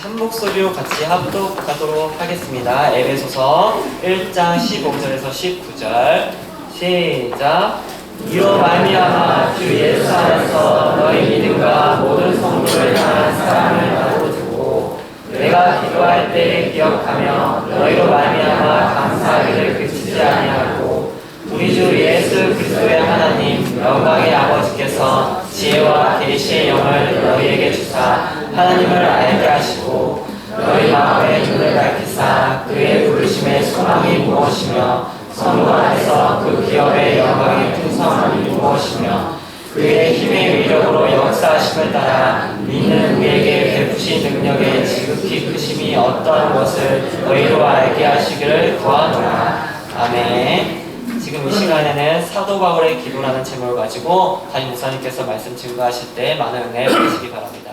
한 목소리로 같이 합독하도록 하겠습니다. 에베소서 1장 15절에서 19절 시작. 이로 말미암아 주 예수 안에서 너희 믿음과 모든 성도를 향한 사랑을 나도 두고 내가 기도할 때 기억하며 너희로 말미암아 감사하기를 그치지 아니하고 우리 주 예수 그리스도의 하나님 영광의 아버지께서 지혜와 계시의 영을 너희에게 주사 하나님을 알게 하시고 너희 마음의 눈을 밝히사 그의 부르심의 소망이 무엇이며 성도 안에서 그 기업의 영광의 풍성함이 무엇이며 그의 힘의 위력으로 역사하심을 따라 믿는 우리에게 베푸신 능력의 지극히 크심이 어떠한 것을 너희로 알게 하시기를 구하노라. 아멘. 지금 이 시간에는 사도 바울의 기도라는 제목을 가지고 담임 목사님께서 말씀 증거하실 때 많은 은혜 받으시기 바랍니다.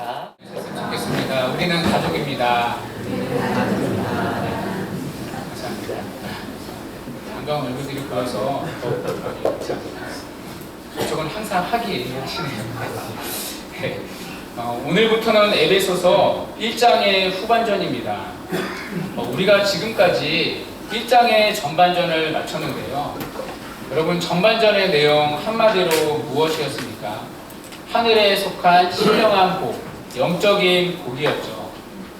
좋겠습니다. 우리는 가족입니다. 감사합니다. 반가운 얼굴들이 보여서 더욱더 감사합니다. 저건 항상 하기 하시네요. 네. 오늘부터는 에베소서 1장의 후반전입니다. 우리가 지금까지 1장의 전반전을 마쳤는데요. 여러분, 전반전의 내용 한마디로 무엇이었습니까? 하늘에 속한 신령한 복, 영적인 복이었죠.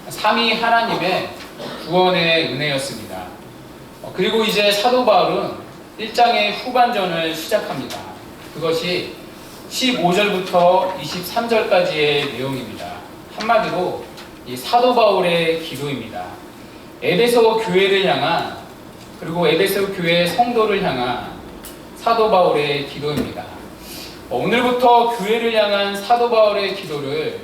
삼위 하나님의 구원의 은혜였습니다. 그리고 이제 사도 바울은 1장의 후반전을 시작합니다. 그것이 15절부터 23절까지의 내용입니다. 한마디로 이 사도 바울의 기도입니다. 에베소 교회를 향한, 그리고 에베소 교회 성도를 향한 사도 바울의 기도입니다. 오늘부터 교회를 향한 사도 바울의 기도를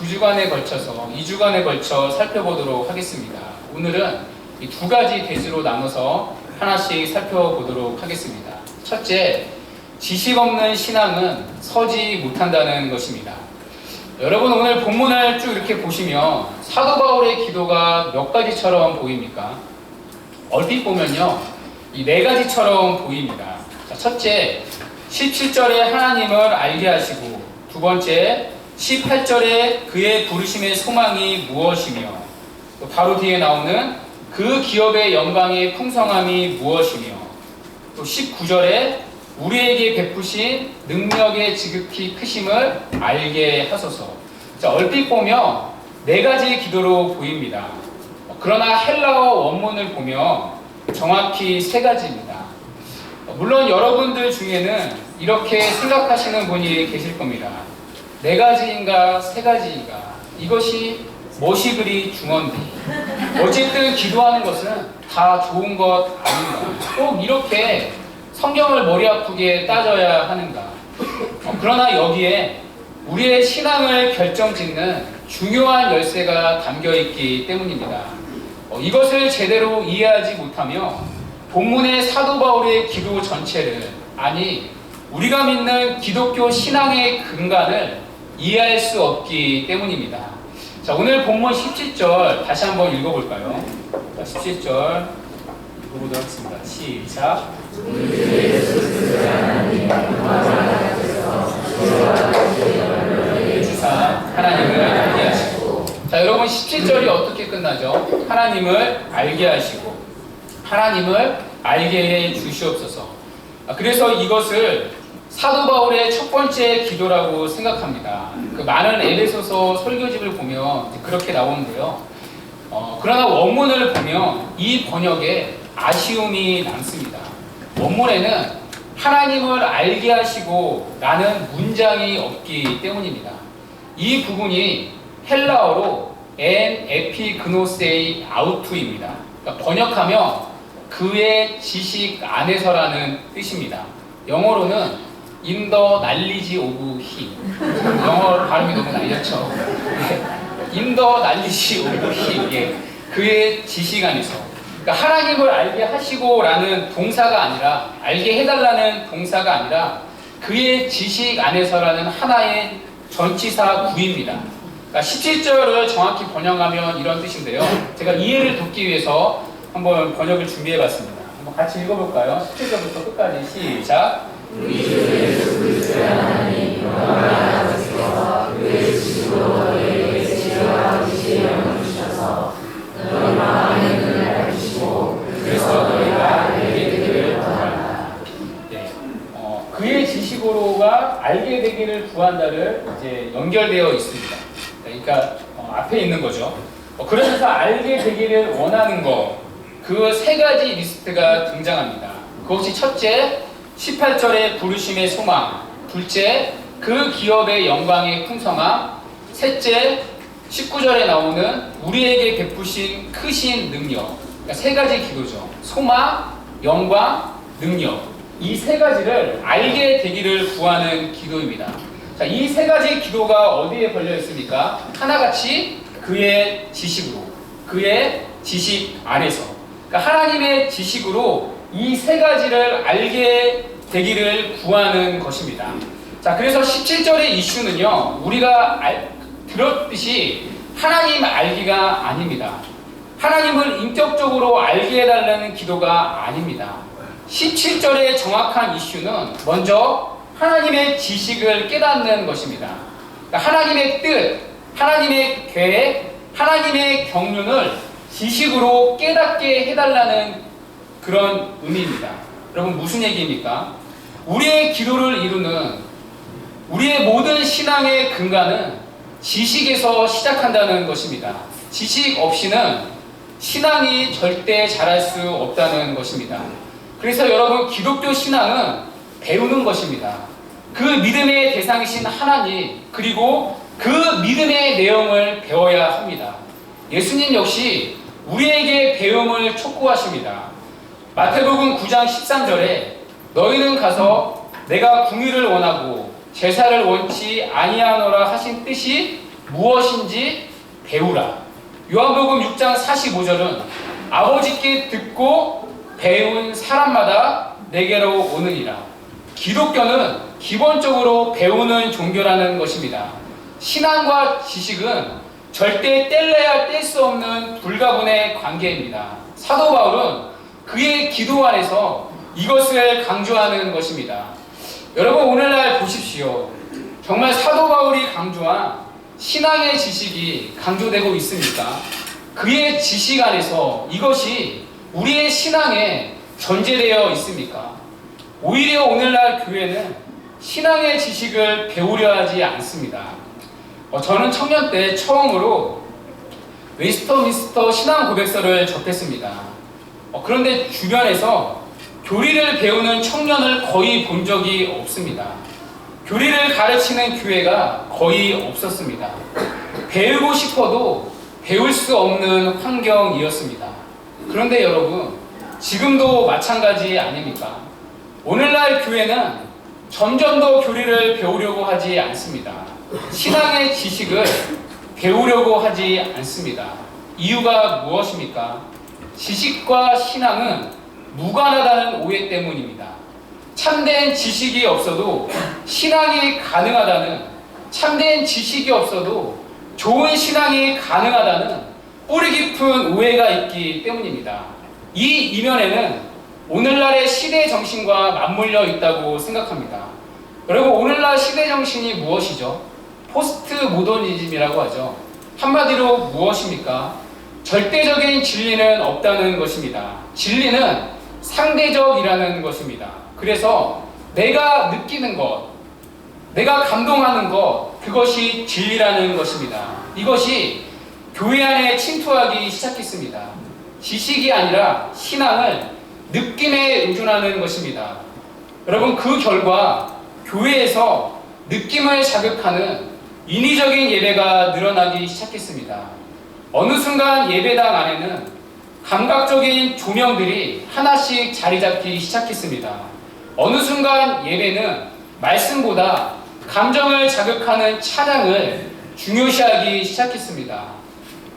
2주간에 걸쳐서 2주간에 걸쳐 살펴보도록 하겠습니다. 오늘은 이 두 가지 대지로 나눠서 하나씩 살펴보도록 하겠습니다. 첫째, 지식 없는 신앙은 서지 못한다는 것입니다. 여러분, 오늘 본문을 쭉 이렇게 보시면 사도 바울의 기도가 몇 가지처럼 보입니까? 얼핏 보면요, 이 네 가지처럼 보입니다. 자, 첫째, 17절에 하나님을 알게 하시고, 두 번째, 18절에 그의 부르심의 소망이 무엇이며, 또 바로 뒤에 나오는 그 기업의 영광의 풍성함이 무엇이며, 또 19절에 우리에게 베푸신 능력의 지극히 크심을 알게 하소서. 자, 얼핏 보면 네 가지 기도로 보입니다. 그러나 헬라어 원문을 보면 정확히 세 가지입니다. 물론 여러분들 중에는 이렇게 생각하시는 분이 계실 겁니다. 네 가지인가 세 가지인가, 이것이 무엇이 그리 중요한데, 어쨌든 기도하는 것은 다 좋은 것 아닌가, 꼭 이렇게 성경을 머리 아프게 따져야 하는가. 그러나 여기에 우리의 신앙을 결정짓는 중요한 열쇠가 담겨있기 때문입니다. 이것을 제대로 이해하지 못하며 본문의 사도 바울의 기도 전체를, 아니 우리가 믿는 기독교 신앙의 근간을 이해할 수 없기 때문입니다. 자, 오늘 본문 17절 다시 한번 읽어볼까요? 자, 17절 읽어보도록 하겠습니다. 시작. 주사 하나님을 알게 하시고. 자, 여러분, 17절이 어떻게 끝나죠? 하나님을 알게 하시고, 하나님을 알게 해 주시옵소서. 그래서 이것을 사도 바울의 첫 번째 기도라고 생각합니다. 그 많은 에베소서 설교집을 보면 그렇게 나오는데요. 그러나 원문을 보면 이 번역에 아쉬움이 남습니다. 원문에는 하나님을 알게 하시고 라는 문장이 없기 때문입니다. 이 부분이 헬라어로 엔 에피그노세이 아우투입니다. 그러니까 번역하면 그의 지식 안에서라는 뜻입니다. 영어로는 in the knowledge of him. 영어 발음이 너무 날렸죠. in the knowledge of him. 예. 그의 지식 안에서. 그러니까 하나님을 알게 하시고 라는 동사가 아니라, 알게 해달라는 동사가 아니라 그의 지식 안에서라는 하나의 전치사 구입니다. 그러니까 17절을 정확히 번역하면 이런 뜻인데요. 제가 이해를 돕기 위해서 한번 번역을 준비해봤습니다. 한번 같이 읽어볼까요? 17절부터 끝까지 시작. 우리 주 예수 그리스도의 하나님 영광의 아버지께서 그의 지식으로 너희에게 지혜와 지식을 구한다를 이제 연결되어 있습니다. 그러니까 앞에 있는 거죠. 그러면서 알게 되기를 원하는 거, 그 세 가지 리스트가 등장합니다. 그것이 첫째, 18절의 부르심의 소망, 둘째, 그 기업의 영광의 풍성함, 셋째, 19절에 나오는 우리에게 베푸신 크신 능력. 그러니까 세 가지 기도죠. 소망, 영광, 능력. 이 세 가지를 알게 되기를 구하는 기도입니다. 자, 이 세 가지 기도가 어디에 걸려 있습니까? 하나같이 그의 지식으로, 그의 지식 안에서. 그러니까 하나님의 지식으로 이 세 가지를 알게 되기를 구하는 것입니다. 자, 그래서 17절의 이슈는요, 우리가 들었듯이 하나님 알기가 아닙니다. 하나님을 인격적으로 알게 해달라는 기도가 아닙니다. 17절의 정확한 이슈는 먼저 하나님의 지식을 깨닫는 것입니다. 그러니까 하나님의 뜻, 하나님의 계획, 하나님의 경륜을 지식으로 깨닫게 해달라는 그런 의미입니다. 여러분, 무슨 얘기입니까? 우리의 기도를 이루는, 우리의 모든 신앙의 근간은 지식에서 시작한다는 것입니다. 지식 없이는 신앙이 절대 자랄 수 없다는 것입니다. 그래서 여러분, 기독교 신앙은 배우는 것입니다. 그 믿음의 대상이신 하나님, 그리고 그 믿음의 내용을 배워야 합니다. 예수님 역시 우리에게 배움을 촉구하십니다. 마태복음 9장 13절에 너희는 가서 내가 궁유를 원하고 제사를 원치 아니하노라 하신 뜻이 무엇인지 배우라. 요한복음 6장 45절은 아버지께 듣고 배운 사람마다 내게로 오느니라. 기독교는 기본적으로 배우는 종교라는 것입니다. 신앙과 지식은 절대 뗄래야 뗄 수 없는 불가분의 관계입니다. 사도 바울은 그의 기도 안에서 이것을 강조하는 것입니다. 여러분, 오늘날 보십시오. 정말 사도 바울이 강조한 신앙의 지식이 강조되고 있습니까? 그의 지식 안에서 이것이 우리의 신앙에 전제되어 있습니까? 오히려 오늘날 교회는 신앙의 지식을 배우려 하지 않습니다. 저는 청년 때 처음으로 웨스터민스터 신앙 고백서를 접했습니다. 그런데 주변에서 교리를 배우는 청년을 거의 본 적이 없습니다. 교리를 가르치는 교회가 거의 없었습니다. 배우고 싶어도 배울 수 없는 환경이었습니다. 그런데 여러분, 지금도 마찬가지 아닙니까? 오늘날 교회는 점점 더 교리를 배우려고 하지 않습니다. 신앙의 지식을 배우려고 하지 않습니다. 이유가 무엇입니까? 지식과 신앙은 무관하다는 오해 때문입니다. 참된 지식이 없어도 신앙이 가능하다는, 참된 지식이 없어도 좋은 신앙이 가능하다는 뿌리 깊은 오해가 있기 때문입니다. 이 이면에는 오늘날의 시대 정신과 맞물려 있다고 생각합니다. 여러분, 오늘날 시대 정신이 무엇이죠? 포스트 모더니즘이라고 하죠. 한마디로 무엇입니까? 절대적인 진리는 없다는 것입니다. 진리는 상대적이라는 것입니다. 그래서 내가 느끼는 것, 내가 감동하는 것, 그것이 진리라는 것입니다. 이것이 교회 안에 침투하기 시작했습니다. 지식이 아니라 신앙을 느낌에 의존하는 것입니다. 여러분, 그 결과 교회에서 느낌을 자극하는 인위적인 예배가 늘어나기 시작했습니다. 어느 순간 예배당 안에는 감각적인 조명들이 하나씩 자리 잡기 시작했습니다. 어느 순간 예배는 말씀보다 감정을 자극하는 찬양을 중요시하기 시작했습니다.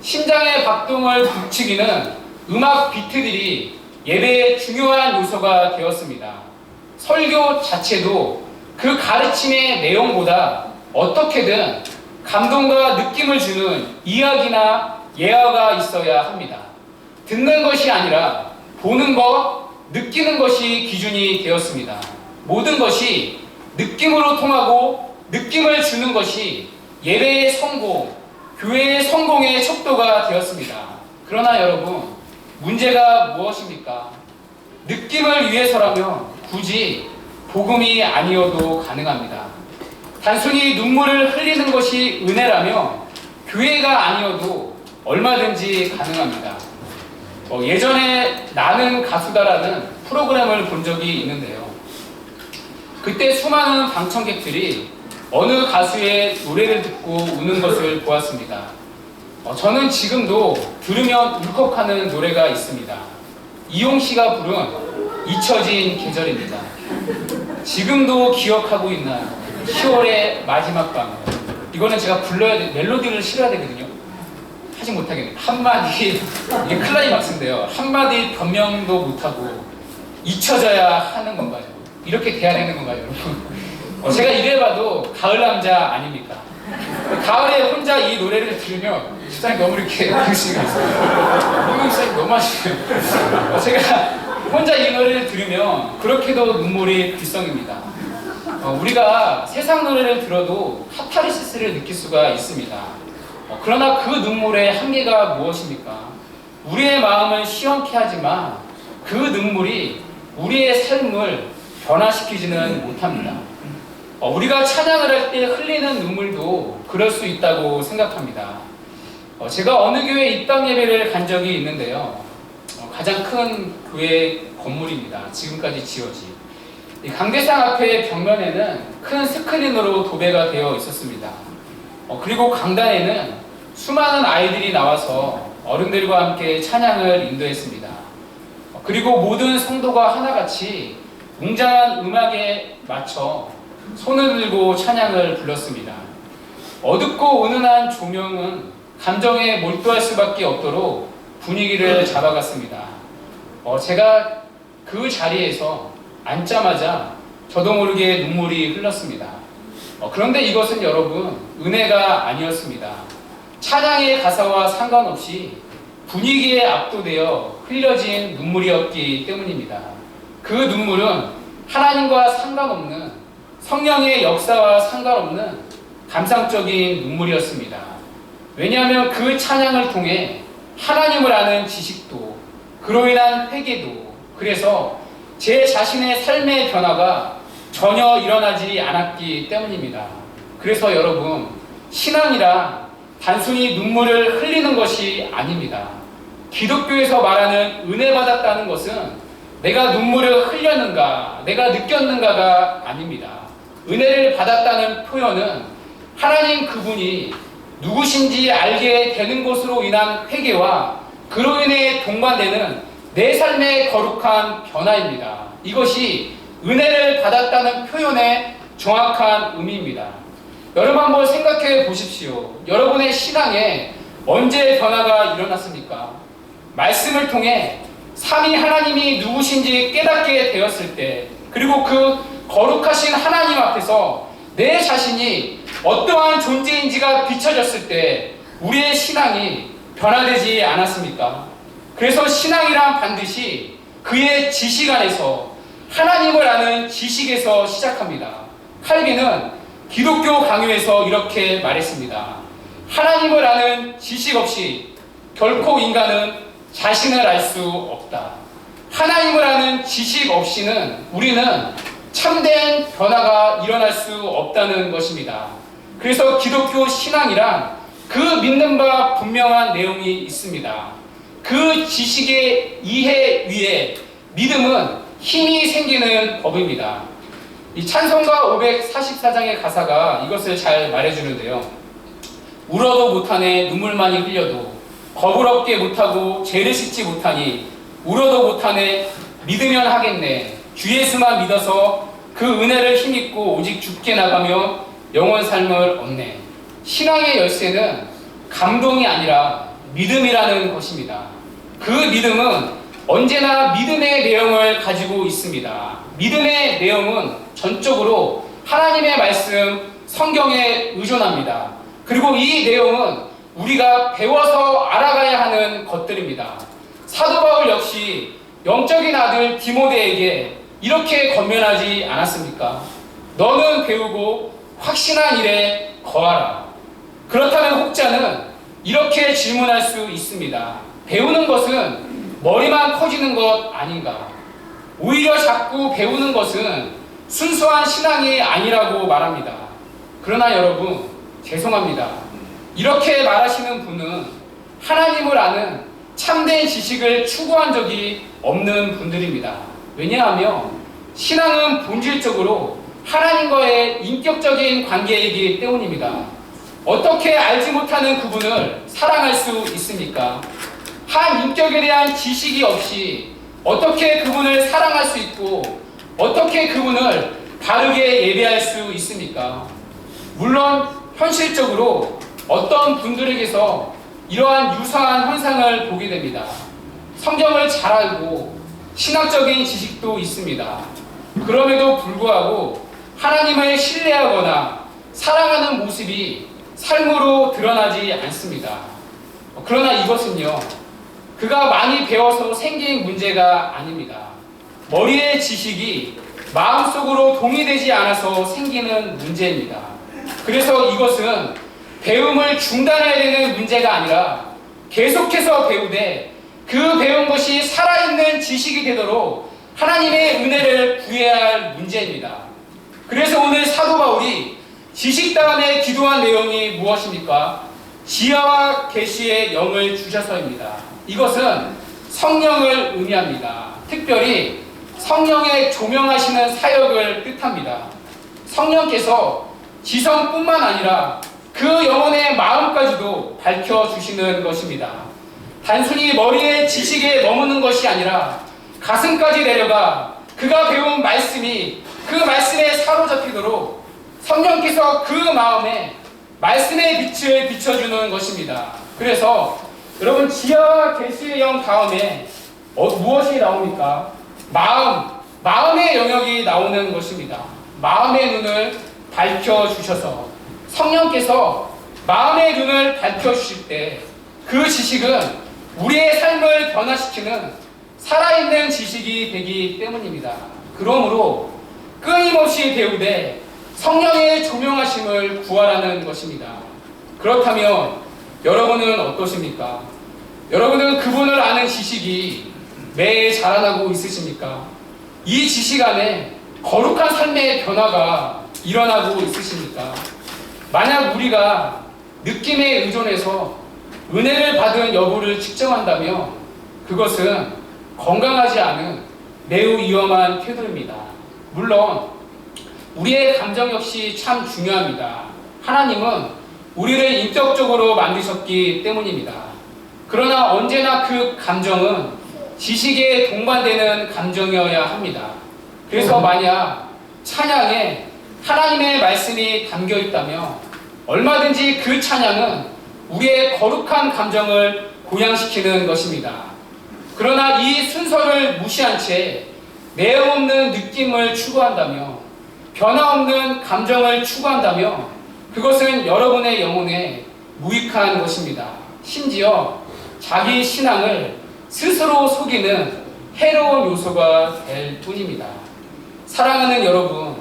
심장의 박동을 북치기는 음악 비트들이 예배의 중요한 요소가 되었습니다. 설교 자체도 그 가르침의 내용보다 어떻게든 감동과 느낌을 주는 이야기나 예화가 있어야 합니다. 듣는 것이 아니라 보는 것, 느끼는 것이 기준이 되었습니다. 모든 것이 느낌으로 통하고 느낌을 주는 것이 예배의 성공, 교회의 성공의 척도가 되었습니다. 그러나 여러분, 문제가 무엇입니까? 느낌을 위해서라면 굳이 복음이 아니어도 가능합니다. 단순히 눈물을 흘리는 것이 은혜라면 교회가 아니어도 얼마든지 가능합니다. 예전에 나는 가수다라는 프로그램을 본 적이 있는데요. 그때 수많은 방청객들이 어느 가수의 노래를 듣고 우는 것을 보았습니다. 저는 지금도 들으면 울컥하는 노래가 있습니다. 이용 씨가 부른 잊혀진 계절입니다. 지금도 기억하고 있나요? 10월의 마지막 밤. 이거는 제가 불러야 돼, 멜로디를 실어야 되거든요. 하지 못하겠네요. 한마디, 이게 클라이막스인데요. 한마디 변명도 못하고 잊혀져야 하는 건가요? 이렇게 돼야 되는 건가요, 여러분? 제가 이래봐도 가을 남자 아닙니까? 가을에 혼자 이 노래를 들으면 집사님 너무 이렇게 의식이 있어요. 홍명사님 너무 하시네요. 제가 혼자 이 노래를 들으면 그렇게도 눈물이 글썽입니다. 우리가 세상 노래를 들어도 카타르시스를 느낄 수가 있습니다. 그러나 그 눈물의 한계가 무엇입니까? 우리의 마음을 시원케 하지만 그 눈물이 우리의 삶을 변화시키지는 못합니다. 우리가 찬양을 할 때 흘리는 눈물도 그럴 수 있다고 생각합니다. 제가 어느 교회 입당 예배를 간 적이 있는데요. 가장 큰 교회 건물입니다. 지금까지 지어진. 이 강대상 앞에 벽면에는 큰 스크린으로 도배가 되어 있었습니다. 그리고 강단에는 수많은 아이들이 나와서 어른들과 함께 찬양을 인도했습니다. 그리고 모든 성도가 하나같이 웅장한 음악에 맞춰 손을 들고 찬양을 불렀습니다. 어둡고 은은한 조명은 감정에 몰두할 수밖에 없도록 분위기를 잡아갔습니다. 제가 그 자리에서 앉자마자 저도 모르게 눈물이 흘렀습니다. 그런데 이것은 여러분 은혜가 아니었습니다. 찬양의 가사와 상관없이 분위기에 압도되어 흘려진 눈물이었기 때문입니다. 그 눈물은 하나님과 상관없는 성령의 역사와 상관없는 감상적인 눈물이었습니다. 왜냐하면 그 찬양을 통해 하나님을 아는 지식도 그로 인한 회개도 그래서 제 자신의 삶의 변화가 전혀 일어나지 않았기 때문입니다. 그래서 여러분 신앙이란 단순히 눈물을 흘리는 것이 아닙니다. 기독교에서 말하는 은혜 받았다는 것은 내가 눈물을 흘렸는가 내가 느꼈는가가 아닙니다. 은혜를 받았다는 표현은 하나님 그분이 누구신지 알게 되는 것으로 인한 회개와 그로 인해 동반되는 내 삶의 거룩한 변화입니다. 이것이 은혜를 받았다는 표현의 정확한 의미입니다. 여러분 한번 생각해 보십시오. 여러분의 신앙에 언제 변화가 일어났습니까? 말씀을 통해 삼위 하나님이 누구신지 깨닫게 되었을 때 그리고 그 거룩하신 하나님 앞에서 내 자신이 어떠한 존재인지가 비춰졌을 때 우리의 신앙이 변화되지 않았습니까? 그래서 신앙이란 반드시 그의 지식 안에서 하나님을 아는 지식에서 시작합니다. 칼빈은 기독교 강요에서 이렇게 말했습니다. 하나님을 아는 지식 없이 결코 인간은 자신을 알 수 없다. 하나님을 아는 지식 없이는 우리는 참된 변화가 일어날 수 없다는 것입니다. 그래서 기독교 신앙이란 그 믿는 바 분명한 내용이 있습니다. 그 지식의 이해 위에 믿음은 힘이 생기는 법입니다. 이 찬송가 544장의 가사가 이것을 잘 말해주는데요. 울어도 못하네 눈물만이 흘려도 겁을 얻게 못하고 죄를 씻지 못하니 울어도 못하네 믿으면 하겠네 주 예수만 믿어서 그 은혜를 힘입고 오직 죽게 나가며 영원 삶을 얻네. 신앙의 열쇠는 감동이 아니라 믿음이라는 것입니다. 그 믿음은 언제나 믿음의 내용을 가지고 있습니다. 믿음의 내용은 전적으로 하나님의 말씀, 성경에 의존합니다. 그리고 이 내용은 우리가 배워서 알아가야 하는 것들입니다. 사도 바울 역시 영적인 아들 디모데에게 이렇게 권면하지 않았습니까? 너는 배우고 확신한 일에 거하라. 그렇다면 혹자는 이렇게 질문할 수 있습니다. 배우는 것은 머리만 커지는 것 아닌가? 오히려 자꾸 배우는 것은 순수한 신앙이 아니라고 말합니다. 그러나 여러분, 죄송합니다. 이렇게 말하시는 분은 하나님을 아는 참된 지식을 추구한 적이 없는 분들입니다. 왜냐하면 신앙은 본질적으로 하나님과의 인격적인 관계이기 때문입니다. 어떻게 알지 못하는 그분을 사랑할 수 있습니까? 한 인격에 대한 지식이 없이 어떻게 그분을 사랑할 수 있고 어떻게 그분을 바르게 예배할 수 있습니까? 물론 현실적으로 어떤 분들에게서 이러한 유사한 현상을 보게 됩니다. 성경을 잘 알고 신학적인 지식도 있습니다. 그럼에도 불구하고 하나님을 신뢰하거나 사랑하는 모습이 삶으로 드러나지 않습니다. 그러나 이것은요, 그가 많이 배워서 생긴 문제가 아닙니다. 머리의 지식이 마음속으로 동의되지 않아서 생기는 문제입니다. 그래서 이것은 배움을 중단해야 되는 문제가 아니라 계속해서 배우되 그 배운 것이 살아있는 지식이 되도록 하나님의 은혜를 구해야 할 문제입니다. 그래서 오늘 사도 바울이 지식 다음에 기도한 내용이 무엇입니까? 지혜와 계시의 영을 주셔서입니다. 이것은 성령을 의미합니다. 특별히 성령의 조명하시는 사역을 뜻합니다. 성령께서 지성뿐만 아니라 그 영혼의 마음까지도 밝혀주시는 것입니다. 단순히 머리의 지식에 머무는 것이 아니라 가슴까지 내려가 그가 배운 말씀이 그 말씀에 사로잡히도록 성령께서 그 마음에 말씀의 빛을 비춰주는 것입니다. 그래서 여러분, 지혜와 계시의 영 다음에 무엇이 나옵니까? 마음의 영역이 나오는 것입니다. 마음의 눈을 밝혀주셔서 성령께서 마음의 눈을 밝혀주실 때 그 지식은 우리의 삶을 변화시키는 살아있는 지식이 되기 때문입니다. 그러므로 끊임없이 배우되 성령의 조명하심을 구하라는 것입니다. 그렇다면 여러분은 어떠십니까? 여러분은 그분을 아는 지식이 매일 자라나고 있으십니까? 이 지식 안에 거룩한 삶의 변화가 일어나고 있으십니까? 만약 우리가 느낌에 의존해서 은혜를 받은 여부를 측정한다면 그것은 건강하지 않은 매우 위험한 태도입니다. 물론 우리의 감정 역시 참 중요합니다. 하나님은 우리를 인격적으로 만드셨기 때문입니다. 그러나 언제나 그 감정은 지식에 동반되는 감정이어야 합니다. 그래서 만약 찬양에 하나님의 말씀이 담겨 있다면 얼마든지 그 찬양은 우리의 거룩한 감정을 고양시키는 것입니다. 그러나 이 순서를 무시한 채 내용 없는 느낌을 추구한다면, 변화 없는 감정을 추구한다면 그것은 여러분의 영혼에 무익한 것입니다. 심지어 자기 신앙을 스스로 속이는 해로운 요소가 될 뿐입니다. 사랑하는 여러분,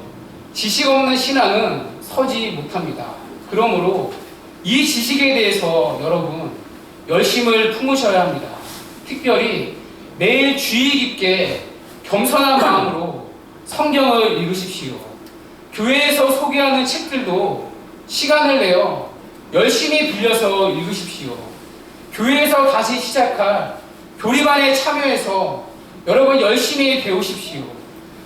지식 없는 신앙은 서지 못합니다. 그러므로 이 지식에 대해서 여러분 열심을 품으셔야 합니다. 특별히 매일 주의 깊게 겸손한 마음으로 성경을 읽으십시오. 교회에서 소개하는 책들도 시간을 내어 열심히 빌려서 읽으십시오. 교회에서 다시 시작할 교리반에 참여해서 여러분 열심히 배우십시오.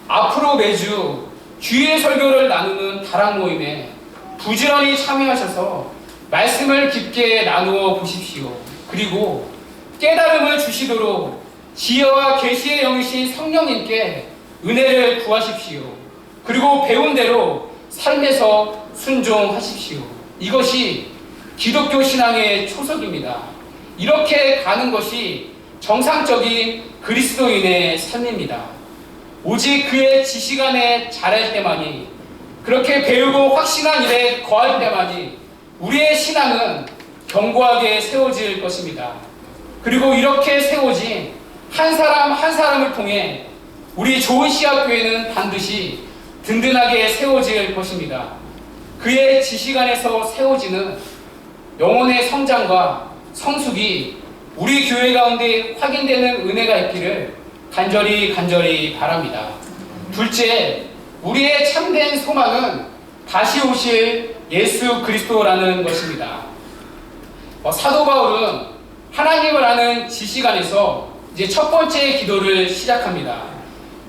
앞으로 매주 주의 설교를 나누는 다락 모임에 부지런히 참여하셔서 말씀을 깊게 나누어 보십시오. 그리고 깨달음을 주시도록 지혜와 계시의 영이신 성령님께 은혜를 구하십시오. 그리고 배운 대로 삶에서 순종하십시오. 이것이 기독교 신앙의 초석입니다. 이렇게 가는 것이 정상적인 그리스도인의 삶입니다. 오직 그의 지식 안에 자랄 때만이, 그렇게 배우고 확신한 일에 거할 때만이 우리의 신앙은 견고하게 세워질 것입니다. 그리고 이렇게 세워진 한 사람 한 사람을 통해 우리 좋은 씨앗교회는 반드시 든든하게 세워질 것입니다. 그의 지식 안에서 세워지는 영혼의 성장과 성숙이 우리 교회 가운데 확인되는 은혜가 있기를 간절히 바랍니다. 둘째, 우리의 참된 소망은 다시 오실 예수 그리스도라는 것입니다. 사도 바울은 하나님을 아는 지식 안에서 이제 첫 번째 기도를 시작합니다.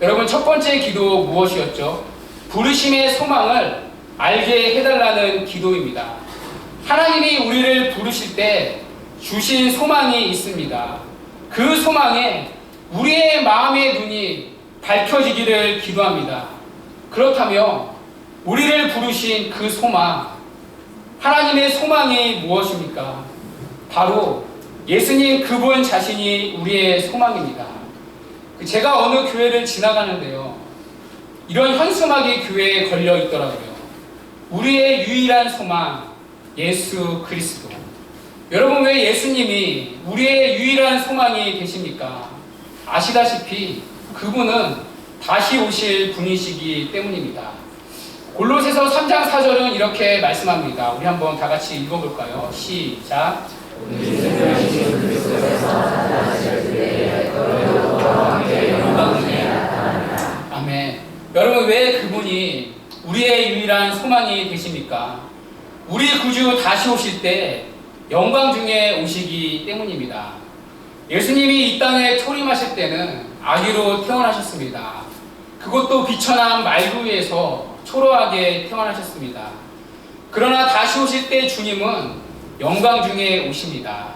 여러분, 첫 번째 기도 무엇이었죠? 부르심의 소망을 알게 해달라는 기도입니다. 하나님이 우리를 부르실 때 주신 소망이 있습니다. 그 소망에 우리의 마음의 눈이 밝혀지기를 기도합니다. 그렇다면 우리를 부르신 그 소망, 하나님의 소망이 무엇입니까? 바로 예수님 그분 자신이 우리의 소망입니다. 제가 어느 교회를 지나가는데요, 이런 현수막이 교회에 걸려 있더라고요. 우리의 유일한 소망, 예수 그리스도. 여러분, 왜 예수님이 우리의 유일한 소망이 되십니까? 아시다시피 그분은 다시 오실 분이시기 때문입니다. 골로새서 3장 4절은 이렇게 말씀합니다. 우리 한번 다 같이 읽어볼까요? 시작. 아멘. 여러분, 왜 그분이 우리의 유일한 소망이 되십니까? 우리 구주 다시 오실 때 영광 중에 오시기 때문입니다. 예수님이 이 땅에 초림하실 때는 아기로 태어나셨습니다. 그것도 비천한 말구 위에서 초라하게 태어나셨습니다. 그러나 다시 오실 때 주님은 영광 중에 오십니다.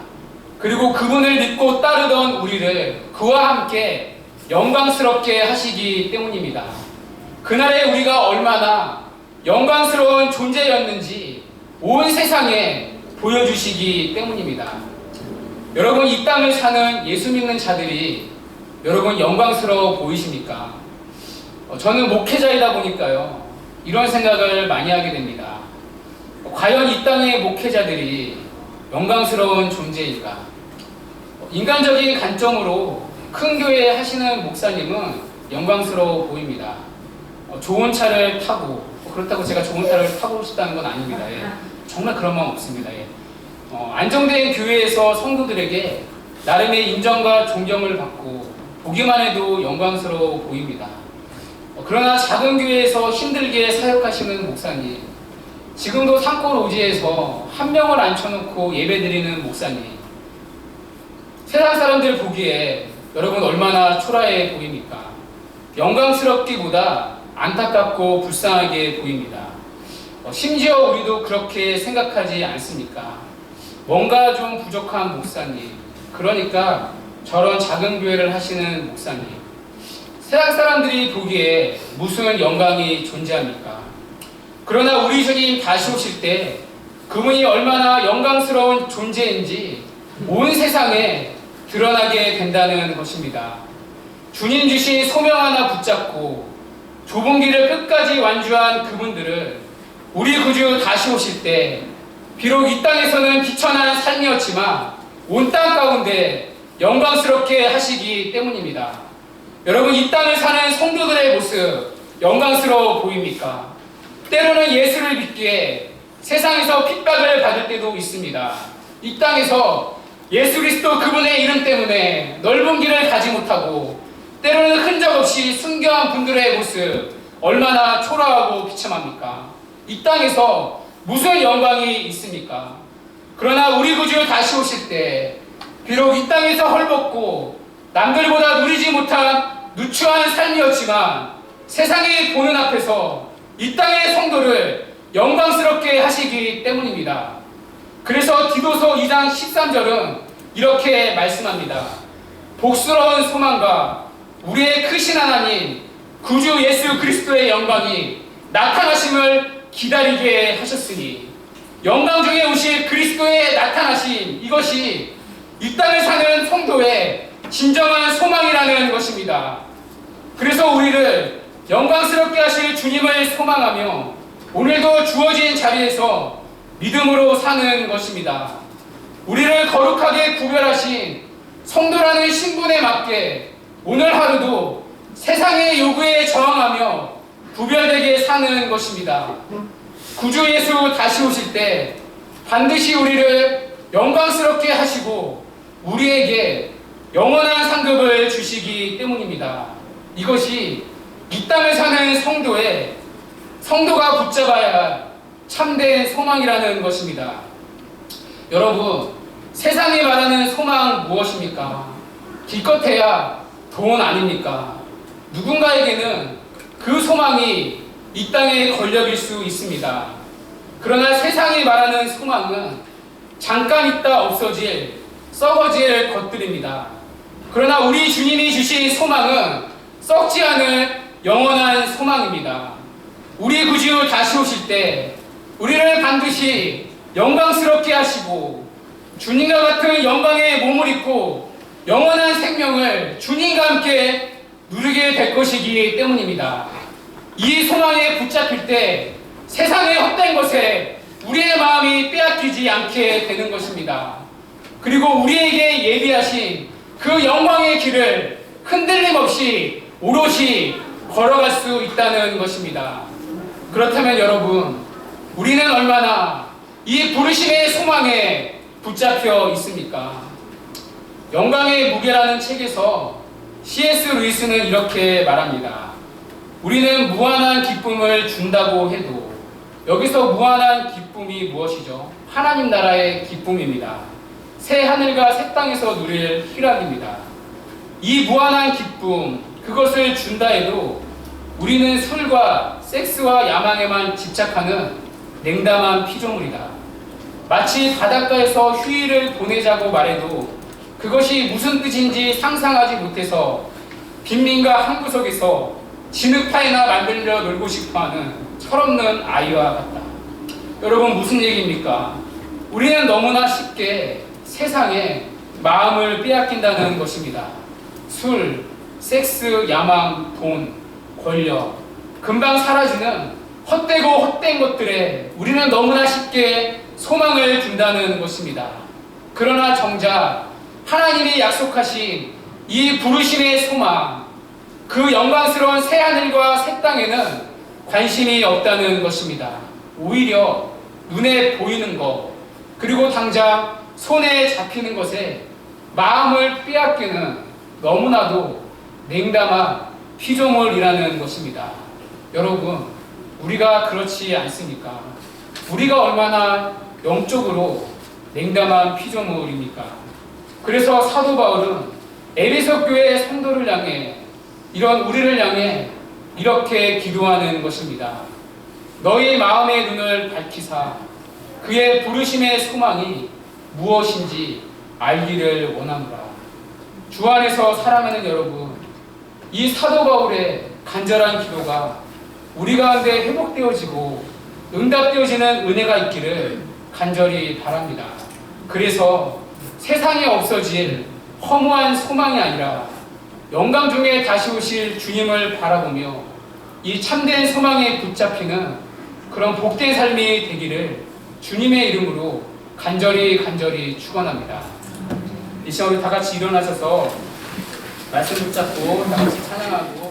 그리고 그분을 믿고 따르던 우리를 그와 함께 영광스럽게 하시기 때문입니다. 그날에 우리가 얼마나 영광스러운 존재였는지 온 세상에 보여주시기 때문입니다. 여러분, 이 땅을 사는 예수 믿는 자들이 여러분 영광스러워 보이십니까? 저는 목회자이다 보니까요, 이런 생각을 많이 하게 됩니다. 과연 이 땅의 목회자들이 영광스러운 존재인가? 인간적인 관점으로 큰 교회 하시는 목사님은 영광스러워 보입니다. 좋은 차를 타고, 그렇다고 제가 좋은 차를 타고 싶다는 건 아닙니다. 예. 정말 그런 마음 없습니다. 예. 안정된 교회에서 성도들에게 나름의 인정과 존경을 받고 보기만 해도 영광스러워 보입니다. 그러나 작은 교회에서 힘들게 사역하시는 목사님, 지금도 산골 오지에서 한 명을 앉혀놓고 예배드리는 목사님, 세상 사람들 보기에 여러분 얼마나 초라해 보입니까? 영광스럽기보다 안타깝고 불쌍하게 보입니다. 심지어 우리도 그렇게 생각하지 않습니까? 뭔가 좀 부족한 목사님, 그러니까 저런 작은 교회를 하시는 목사님, 세상 사람들이 보기에 무슨 영광이 존재합니까? 그러나 우리 주님 다시 오실 때 그분이 얼마나 영광스러운 존재인지 온 세상에 드러나게 된다는 것입니다. 주님 주신 소명 하나 붙잡고 좁은 길을 끝까지 완주한 그분들을 우리 구주 다시 오실 때 비록 이 땅에서는 비천한 삶이었지만 온 땅 가운데 영광스럽게 하시기 때문입니다. 여러분, 이 땅을 사는 성도들의 모습 영광스러워 보입니까? 때로는 예수를 믿기에 세상에서 핍박을 받을 때도 있습니다. 이 땅에서 예수 그리스도 그분의 이름 때문에 넓은 길을 가지 못하고 때로는 흔적 없이 순교한 분들의 모습 얼마나 초라하고 비참합니까? 이 땅에서 무슨 영광이 있습니까? 그러나 우리 구주 다시 오실 때 비록 이 땅에서 헐벗고 남들보다 누리지 못한 누추한 삶이었지만 세상이 보는 앞에서 이 땅의 성도를 영광스럽게 하시기 때문입니다. 그래서 디도서 2장 13절은 이렇게 말씀합니다. 복스러운 소망과 우리의 크신 하나님 구주 예수 그리스도의 영광이 나타나심을 기다리게 하셨으니, 영광 중에 오실 그리스도의 나타나심, 이것이 이 땅을 사는 성도의 진정한 소망이라는 것입니다. 그래서 우리를 영광스럽게 하실 주님을 소망하며 오늘도 주어진 자리에서 믿음으로 사는 것입니다. 우리를 거룩하게 구별하신 성도라는 신분에 맞게 오늘 하루도 세상의 요구에 저항하며 구별되게 사는 것입니다. 구주 예수 다시 오실 때 반드시 우리를 영광스럽게 하시고 우리에게 영원한 상급을 주시기 때문입니다. 이것이 이 땅을 사는 성도가 붙잡아야 할 참된 소망이라는 것입니다. 여러분, 세상이 말하는 소망 무엇입니까? 기껏해야 돈 아닙니까? 누군가에게는 그 소망이 이 땅에 권력일 수 있습니다. 그러나 세상이 말하는 소망은 잠깐 있다 없어질, 썩어질 것들입니다. 그러나 우리 주님이 주신 소망은 썩지 않을 영원한 소망입니다. 우리 구주 다시 오실 때 우리를 반드시 영광스럽게 하시고 주님과 같은 영광의 몸을 입고 영원한 생명을 주님과 함께 누리게 될 것이기 때문입니다. 이 소망에 붙잡힐 때 세상의 헛된 것에 우리의 마음이 빼앗기지 않게 되는 것입니다. 그리고 우리에게 예비하신 그 영광의 길을 흔들림 없이 오롯이 걸어갈 수 있다는 것입니다. 그렇다면 여러분, 우리는 얼마나 이 부르심의 소망에 붙잡혀 있습니까? 영광의 무게라는 책에서 C.S. 루이스는 이렇게 말합니다. 우리는 무한한 기쁨을 준다고 해도 여기서 무한한 기쁨이 무엇이죠? 하나님 나라의 기쁨입니다. 새 하늘과 새 땅에서 누릴 희락입니다. 이 무한한 기쁨, 그것을 준다 해도 우리는 술과 섹스와 야망에만 집착하는 냉담한 피조물이다. 마치 바닷가에서 휴일을 보내자고 말해도 그것이 무슨 뜻인지 상상하지 못해서 빈민가 한 구석에서 진흙파이나 만들려 놀고 싶어하는 철없는 아이와 같다. 여러분, 무슨 얘기입니까? 우리는 너무나 쉽게 세상에 마음을 빼앗긴다는 것입니다. 술, 섹스, 야망, 돈, 권력, 금방 사라지는 헛되고 헛된 것들에 우리는 너무나 쉽게 소망을 둔다는 것입니다. 그러나 정작 하나님이 약속하신 이 부르심의 소망, 그 영광스러운 새 하늘과 새 땅에는 관심이 없다는 것입니다. 오히려 눈에 보이는 것, 그리고 당장 손에 잡히는 것에 마음을 빼앗기는 너무나도 냉담한 피조물이라는 것입니다. 여러분, 우리가 그렇지 않습니까? 우리가 얼마나 영적으로 냉담한 피조물입니까? 그래서 사도 바울은 에베소 교회 성도를 향해, 이런 우리를 향해 이렇게 기도하는 것입니다. 너희 마음의 눈을 밝히사 그의 부르심의 소망이 무엇인지 알기를 원하노라. 주 안에서 사랑하는 여러분, 이 사도 바울의 간절한 기도가 우리 가운데 회복되어지고 응답되어지는 은혜가 있기를 간절히 바랍니다. 그래서 세상에 없어질 허무한 소망이 아니라 영광 중에 다시 오실 주님을 바라보며 이 참된 소망에 붙잡히는 그런 복된 삶이 되기를 주님의 이름으로 간절히 축원합니다. 이 시간 우리 다 같이 일어나셔서 말씀 붙잡고 다 같이 찬양하고